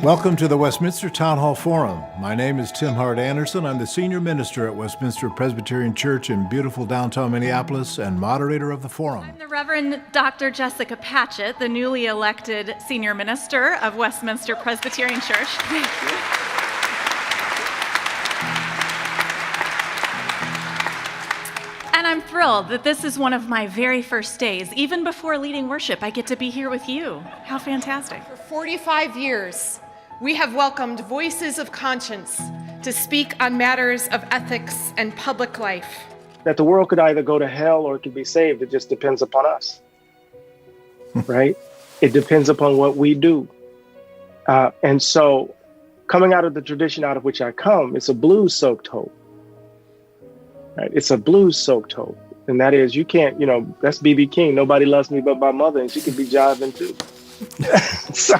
Welcome to the Westminster Town Hall Forum. My name is Tim Hart Anderson. I'm the senior minister at Westminster Presbyterian Church in beautiful downtown Minneapolis and moderator of the forum. I'm the Reverend Dr. Jessica Patchett, the newly elected senior minister of Westminster Presbyterian Church. Thank you. And I'm thrilled that this is one of my very first days. Even before leading worship, I get to be here with you. How fantastic. For 45 years, we have welcomed voices of conscience to speak on matters of ethics and public life. That the world could either go to hell or it could be saved. It just depends upon us, right? It depends upon what we do. And so coming out of the tradition out of which I come, it's a blues-soaked hope. Right? It's a blues-soaked hope. And that is, you can't, that's B.B. King. Nobody loves me but my mother, and she could be jiving too. So,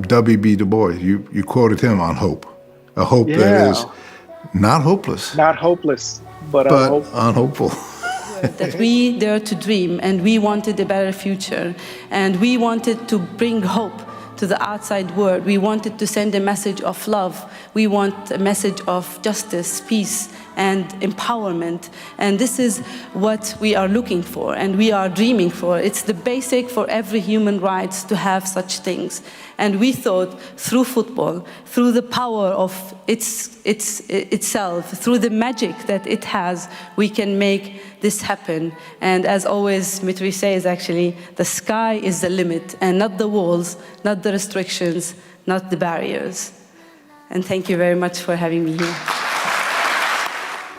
W.B. Du Bois, you quoted him on hope. A hope that is not hopeless. Not hopeless, but unhopeful. That we dare to dream, and we wanted a better future, and we wanted to bring hope to the outside world. We wanted to send a message of love. We want a message of justice, peace, and empowerment. And this is what we are looking for and we are dreaming for. It's the basic for every human rights to have such things. And we thought through football, through the power of itself, through the magic that it has, we can make this happen. And as always, Mitri says actually, the sky is the limit and not the walls, not the restrictions, not the barriers. And thank you very much for having me here.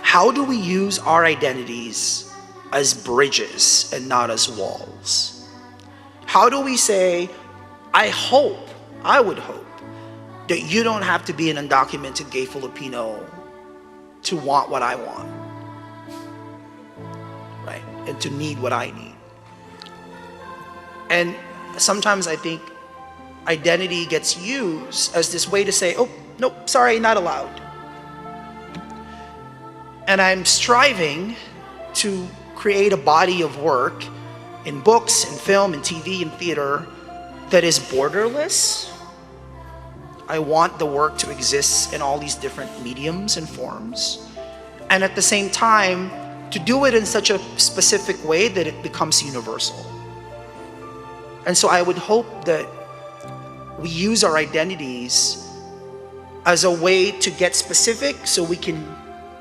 How do we use our identities as bridges and not as walls? How do we say, I would hope, that you don't have to be an undocumented gay Filipino to want what I want, right? And to need what I need. And sometimes I think identity gets used as this way to say, oh, nope, sorry, not allowed. And I'm striving to create a body of work in books, in film, in TV, and theater that is borderless. I want the work to exist in all these different mediums and forms. And at the same time, to do it in such a specific way that it becomes universal. And so I would hope that we use our identities as a way to get specific so we can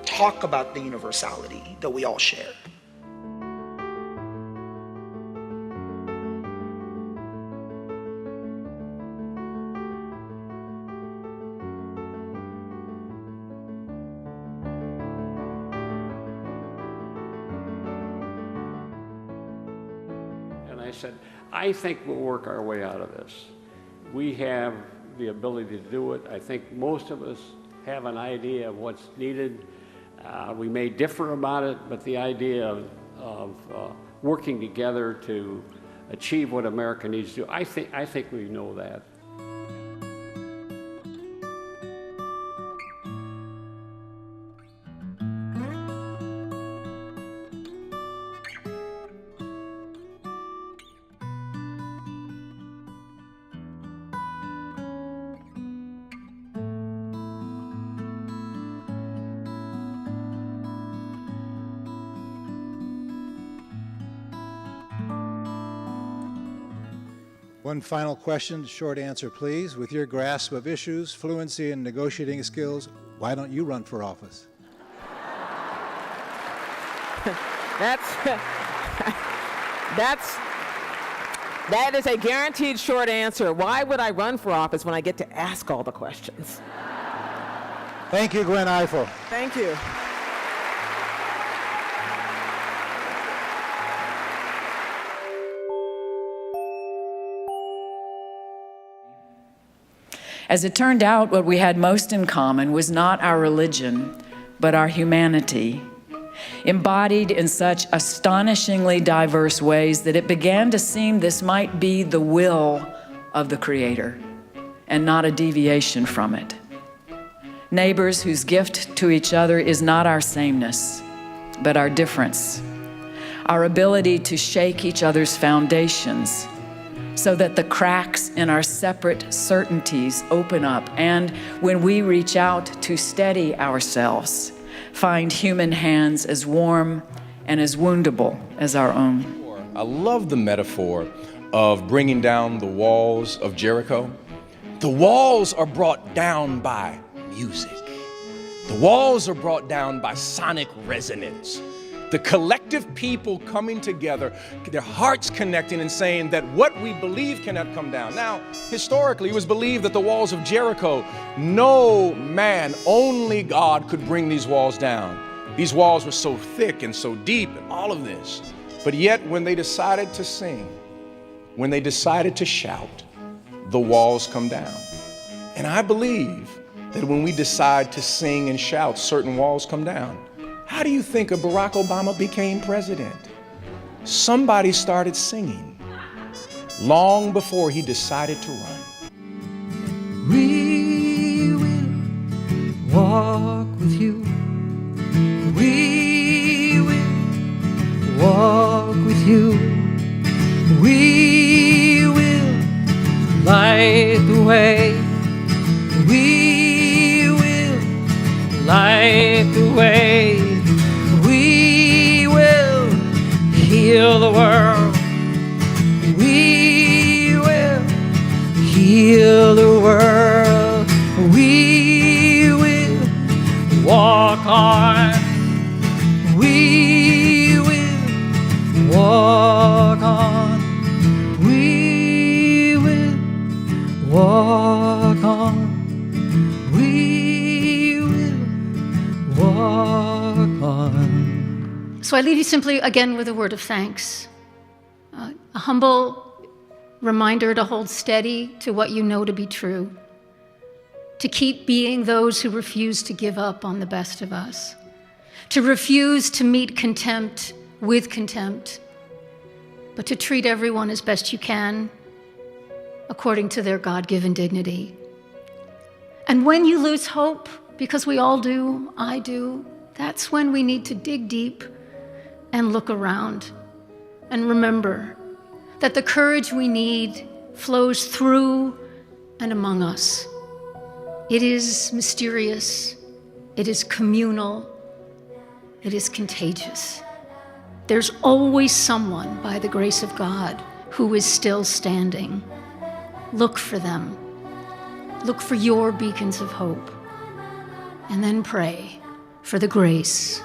talk about the universality that we all share. And I said, I think we'll work our way out of this. We have the ability to do it. I think most of us have an idea of what's needed. We may differ about it, but the idea of working together to achieve what America needs to do, I think we know that. One final question, short answer, please. With your grasp of issues, fluency, and negotiating skills, why don't you run for office? That is a guaranteed short answer. Why would I run for office when I get to ask all the questions? Thank you, Gwen Eiffel. Thank you. As it turned out, what we had most in common was not our religion, but our humanity, embodied in such astonishingly diverse ways that it began to seem this might be the will of the Creator and not a deviation from it. Neighbors whose gift to each other is not our sameness, but our difference, our ability to shake each other's foundations, so that the cracks in our separate certainties open up, and when we reach out to steady ourselves, find human hands as warm and as woundable as our own. I love the metaphor of bringing down the walls of Jericho. The walls are brought down by music. The walls are brought down by sonic resonance. The collective people coming together, their hearts connecting and saying that what we believe cannot come down. Now, historically, it was believed that the walls of Jericho, no man, only God could bring these walls down. These walls were so thick and so deep and all of this. But yet, when they decided to sing, when they decided to shout, the walls come down. And I believe that when we decide to sing and shout, certain walls come down. How do you think Barack Obama became president? Somebody started singing long before he decided to run. We will walk with you. We will walk with you. We will light the way. We will light the way. We will heal the world. We will heal the world. We will walk on. We will walk on. We will walk on. We will walk on. So I leave you simply again with a word of thanks. A humble reminder to hold steady to what you know to be true. To keep being those who refuse to give up on the best of us. To refuse to meet contempt with contempt. But to treat everyone as best you can, according to their God-given dignity. And when you lose hope, because we all do, I do, that's when we need to dig deep and look around and remember that the courage we need flows through and among us. It is mysterious, it is communal, it is contagious. There's always someone, by the grace of God, who is still standing. Look for them. Look for your beacons of hope. And then pray for the grace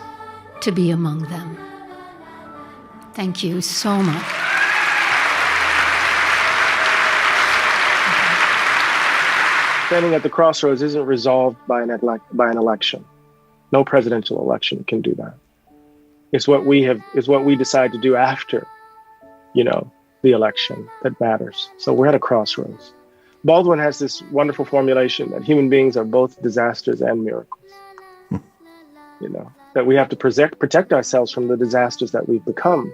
to be among them. Thank you so much. Standing at the crossroads isn't resolved by an election. No presidential election can do that. It's what we decide to do after, the election that matters. So we're at a crossroads. Baldwin has this wonderful formulation that human beings are both disasters and miracles. That we have to protect ourselves from the disasters that we've become,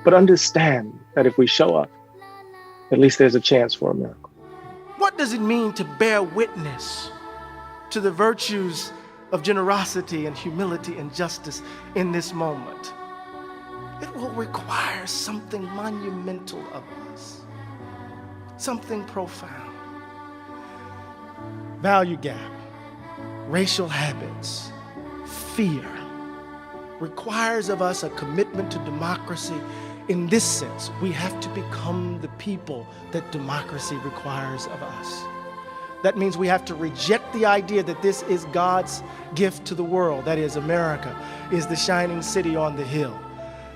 but understand that if we show up, at least there's a chance for a miracle. What does it mean to bear witness to the virtues of generosity and humility and justice in this moment? It will require something monumental of us, something profound. Value gap, racial habits, fear requires of us a commitment to democracy. In this sense, we have to become the people that democracy requires of us. That means we have to reject the idea that this is God's gift to the world, that is, America is the shining city on the hill.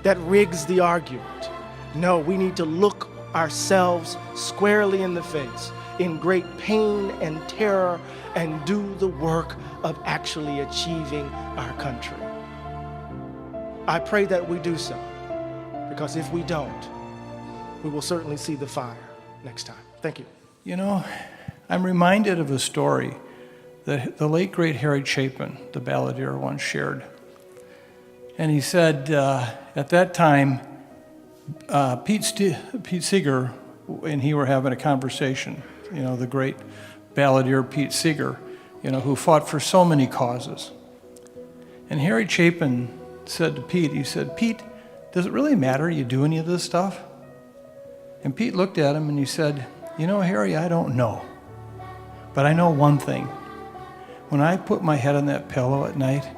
That rigs the argument. No, we need to look ourselves squarely in the face, in great pain and terror, and do the work of actually achieving our country. I pray that we do so, because if we don't, we will certainly see the fire next time. Thank you. I'm reminded of a story that the late, great Harry Chapin, the balladeer, once shared. And he said, at that time, Pete Seeger and he were having a conversation, the great balladeer Pete Seeger, who fought for so many causes. And Harry Chapin said to Pete, Pete, does it really matter you do any of this stuff? And Pete looked at him and he said, "You know, Harry, I don't know. But I know one thing. When I put my head on that pillow at night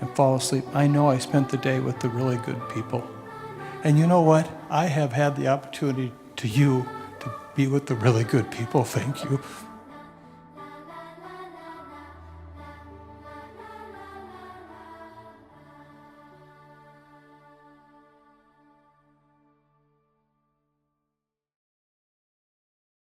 and fall asleep, I know I spent the day with the really good people. And you know what? I have had the opportunity to be with the really good people. Thank you."